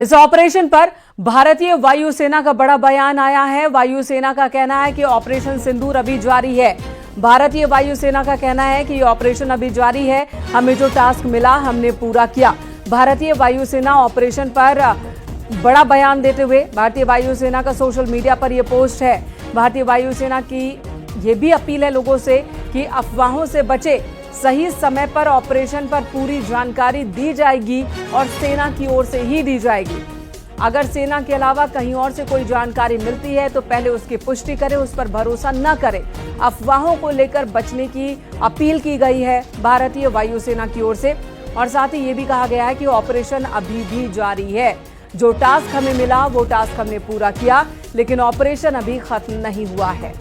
इस ऑपरेशन पर भारतीय वायुसेना का बड़ा बयान आया है। वायुसेना का कहना है कि ऑपरेशन सिंदूर अभी जारी है। भारतीय वायुसेना का कहना है कि ये ऑपरेशन अभी जारी है। हमें जो टास्क मिला हमने पूरा किया। भारतीय वायुसेना ऑपरेशन पर बड़ा बयान देते हुए भारतीय वायुसेना का सोशल मीडिया पर यह पोस्ट है। भारतीय वायुसेना की यह भी अपील है लोगों से कि अफवाहों से बचे। सही समय पर ऑपरेशन पर पूरी जानकारी दी जाएगी और सेना की ओर से ही दी जाएगी। अगर सेना के अलावा कहीं और से कोई जानकारी मिलती है तो पहले उसकी पुष्टि करें, उस पर भरोसा न करें। अफवाहों को लेकर बचने की अपील की गई है भारतीय वायुसेना की ओर से। और साथ ही ये भी कहा गया है कि ऑपरेशन अभी भी जारी है। जो टास्क हमें मिला वो टास्क हमने पूरा किया, लेकिन ऑपरेशन अभी खत्म नहीं हुआ है।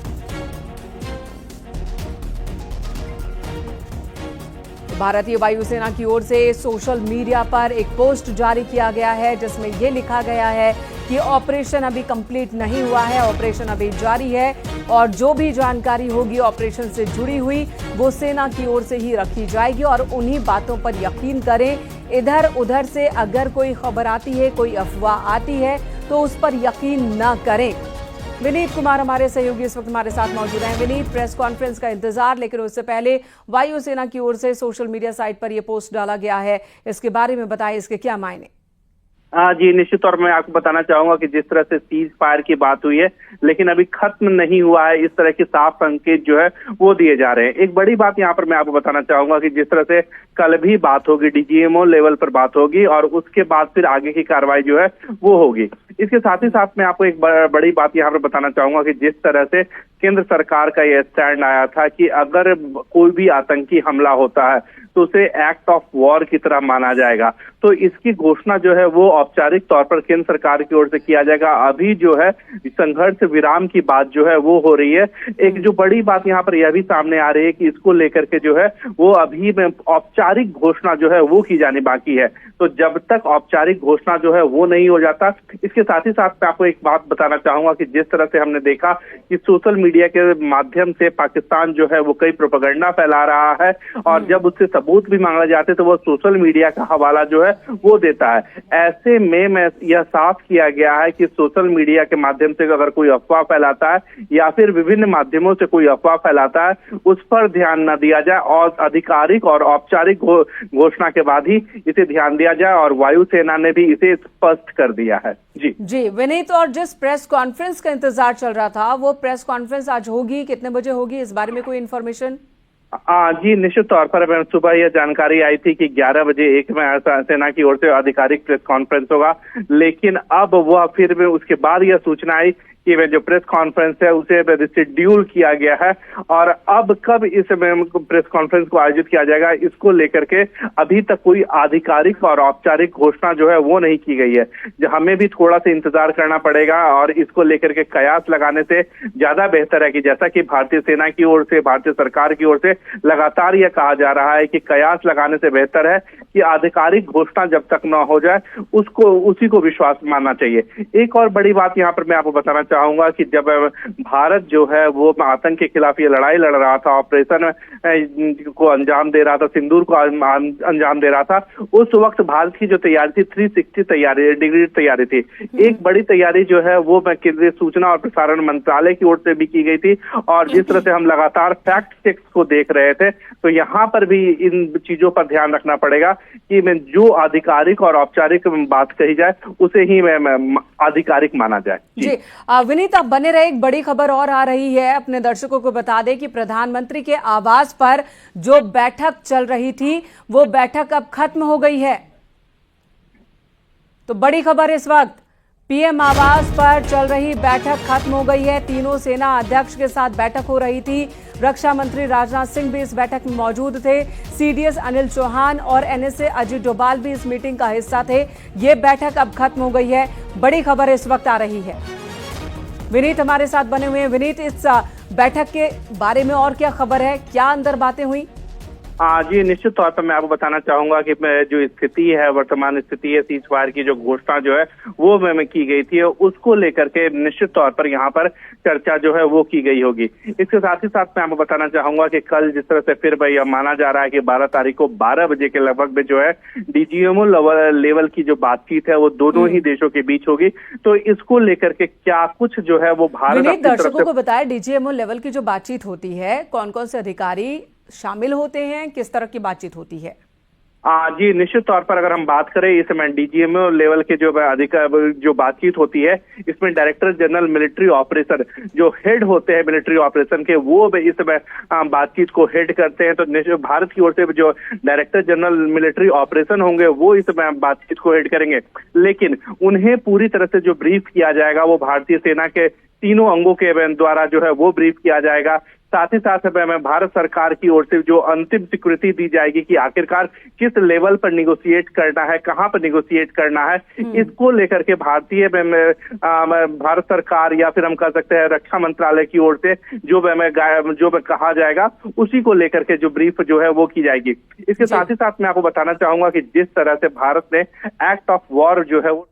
भारतीय वायुसेना की ओर से सोशल मीडिया पर एक पोस्ट जारी किया गया है जिसमें यह लिखा गया है कि ऑपरेशन अभी कंप्लीट नहीं हुआ है, ऑपरेशन अभी जारी है और जो भी जानकारी होगी ऑपरेशन से जुड़ी हुई वो सेना की ओर से ही रखी जाएगी और उन्हीं बातों पर यकीन करें। इधर उधर से अगर कोई खबर आती है, कोई अफवाह आती है तो उस पर यकीन न करें। विनीत कुमार हमारे सहयोगी इस वक्त हमारे साथ मौजूद हैं। विनीत, प्रेस कॉन्फ्रेंस का इंतजार, लेकिन उससे पहले वायुसेना की ओर से सोशल मीडिया साइट पर यह पोस्ट डाला गया है, इसके बारे में बताएं, इसके क्या मायने? हाँ जी, निश्चित तौर में आपको बताना चाहूंगा कि जिस तरह से सीज फायर की बात हुई है लेकिन अभी खत्म नहीं हुआ है, इस तरह के साफ संकेत जो है वो दिए जा रहे हैं। एक बड़ी बात यहाँ पर मैं आपको बताना चाहूंगा कि जिस तरह से कल भी बात होगी, डीजीएमओ लेवल पर बात होगी और उसके बाद फिर आगे की कार्रवाई जो है वो होगी। इसके साथ ही साथ मैं आपको एक बड़ी बात यहाँ पर बताना चाहूंगा कि जिस तरह से केंद्र सरकार का यह स्टैंड आया था कि अगर कोई भी आतंकी हमला होता है तो उसे एक्ट ऑफ वॉर की तरह माना जाएगा, तो इसकी घोषणा जो है वो औपचारिक तौर पर केंद्र सरकार की ओर से किया जाएगा। अभी जो है संघर्ष विराम की बात जो है वो हो रही है। एक जो बड़ी बात यहाँ पर यह भी सामने आ रही है कि इसको लेकर के जो है वो अभी औपचारिक घोषणा जो है वो की जानी बाकी है। तो जब तक औपचारिक घोषणा जो है वो नहीं हो जाता, इसके साथ ही साथ मैं आपको एक बात बताना चाहूंगा कि जिस तरह से हमने देखा कि सोशल मीडिया के माध्यम से पाकिस्तान जो है वो कई प्रोपेगेंडा फैला रहा है और जब उससे सबूत भी मांगे जाते तो वो सोशल मीडिया का हवाला जो है वो देता है। ऐसे में मैं यह साफ किया गया है कि सोशल मीडिया के माध्यम से अगर कोई अफवाह फैलाता है या फिर विभिन्न माध्यमों से कोई अफवाह फैलाता है उस पर ध्यान न दिया जाए और आधिकारिक और औपचारिक घोषणा के बाद ही इसे ध्यान दिया जाए और वायुसेना ने भी इसे स्पष्ट कर दिया है। जी विनीत, और जिस प्रेस कॉन्फ्रेंस का इंतजार चल रहा था वो प्रेस कॉन्फ्रेंस आज होगी, कितने बजे होगी, इस बारे में कोई इन्फॉर्मेशन? जी, निश्चित तौर पर सुबह यह जानकारी आई थी कि 11 बजे एक में सेना की ओर से आधिकारिक प्रेस कॉन्फ्रेंस होगा, लेकिन अब वह फिर उसके बाद यह सूचना आई कि जो प्रेस कॉन्फ्रेंस है उसे शेड्यूल किया गया है और अब कब इस प्रेस कॉन्फ्रेंस को आयोजित किया जाएगा इसको लेकर के अभी तक कोई आधिकारिक और औपचारिक घोषणा जो है वो नहीं की गई है। हमें भी थोड़ा सा इंतजार करना पड़ेगा और इसको लेकर के कयास लगाने से ज्यादा बेहतर है कि जैसा कि भारतीय सेना की ओर से, भारतीय सरकार की ओर से लगातार यह कहा जा रहा है कि कयास लगाने से बेहतर है कि आधिकारिक घोषणा जब तक न हो जाए उसी को विश्वास मानना चाहिए। एक और बड़ी बात यहाँ पर मैं आपको बताना चाहूंगा कि जब भारत जो है वो आतंक के खिलाफ ये लड़ाई लड़ रहा था, ऑपरेशन को अंजाम दे रहा था, सिंदूर को अंजाम दे रहा था, उस वक्त भारत की जो तैयारी थी 360 डिग्री तैयारी थी। एक बड़ी तैयारी जो है वो केंद्रीय सूचना और प्रसारण मंत्रालय की ओर से भी की गई थी और जिस तरह से हम लगातार फैक्ट चेक्स को देख रहे थे तो यहाँ पर भी इन चीजों पर ध्यान रखना पड़ेगा कि जो आधिकारिक और औपचारिक बात कही जाए उसे ही आधिकारिक माना जाए। जी विनीत, आप बने रहे, एक बड़ी खबर और आ रही है, अपने दर्शकों को बता दें कि प्रधानमंत्री के आवास पर जो बैठक चल रही थी वो बैठक अब खत्म हो गई है। तो बड़ी खबर इस वक्त, पीएम आवास पर चल रही बैठक खत्म हो गई है। तीनों सेना अध्यक्ष के साथ बैठक हो रही थी। रक्षा मंत्री राजनाथ सिंह भी इस बैठक में मौजूद थे। सीडीएस अनिल चौहान और एनएसए अजीत डोभाल भी इस मीटिंग का हिस्सा थे। ये बैठक अब खत्म हो गई है। बड़ी खबर इस वक्त आ रही है। विनीत हमारे साथ बने हुए हैं। विनीत, इस बैठक के बारे में और क्या खबर है, क्या अंदर बातें हुई? जी निश्चित तौर पर मैं आपको बताना चाहूंगा कि जो स्थिति है, वर्तमान स्थिति है, सीज फायर की जो घोषणा जो है वो में की गई थी, उसको लेकर के निश्चित तौर पर यहाँ पर चर्चा जो है वो की गई होगी। इसके साथ ही साथ मैं आपको बताना चाहूंगा कि कल जिस तरह से फिर भाई माना जा रहा है कि 12 तारीख को 12 बजे के लगभग में जो है डीजीएमओ लेवल की जो बातचीत है वो दोनों ही देशों के बीच होगी। तो इसको लेकर के क्या कुछ जो है वो भारत दर्शकों को बताया, डीजीएमओ लेवल की जो बातचीत होती है, कौन कौन से अधिकारी शामिल होते हैं, किस तरह की बातचीत होती है? जी निश्चित तौर पर अगर हम बात करें इस समय डीजीएमओ लेवल के जो बातचीत होती है, इसमें डायरेक्टर जनरल मिलिट्री ऑपरेशन जो हेड होते हैं मिलिट्री ऑपरेशन के, वो इस समय बातचीत को हेड करते हैं। तो भारत की ओर से जो डायरेक्टर जनरल मिलिट्री ऑपरेशन होंगे वो इस समय बातचीत को हेड करेंगे, लेकिन उन्हें पूरी तरह से जो ब्रीफ किया जाएगा वो भारतीय सेना के तीनों अंगों के द्वारा जो है वो ब्रीफ किया जाएगा। साथ ही साथ भारत सरकार की ओर से जो अंतिम स्वीकृति दी जाएगी कि आखिरकार किस लेवल पर निगोशिएट करना है, कहां पर निगोशिएट करना है, इसको लेकर के भारत सरकार या फिर हम कह सकते हैं रक्षा मंत्रालय की ओर से जो कहा जाएगा उसी को लेकर के जो ब्रीफ जो है वो की जाएगी। इसके साथ ही साथ मैं आपको बताना चाहूंगा कि जिस तरह से भारत ने एक्ट ऑफ वॉर जो है वो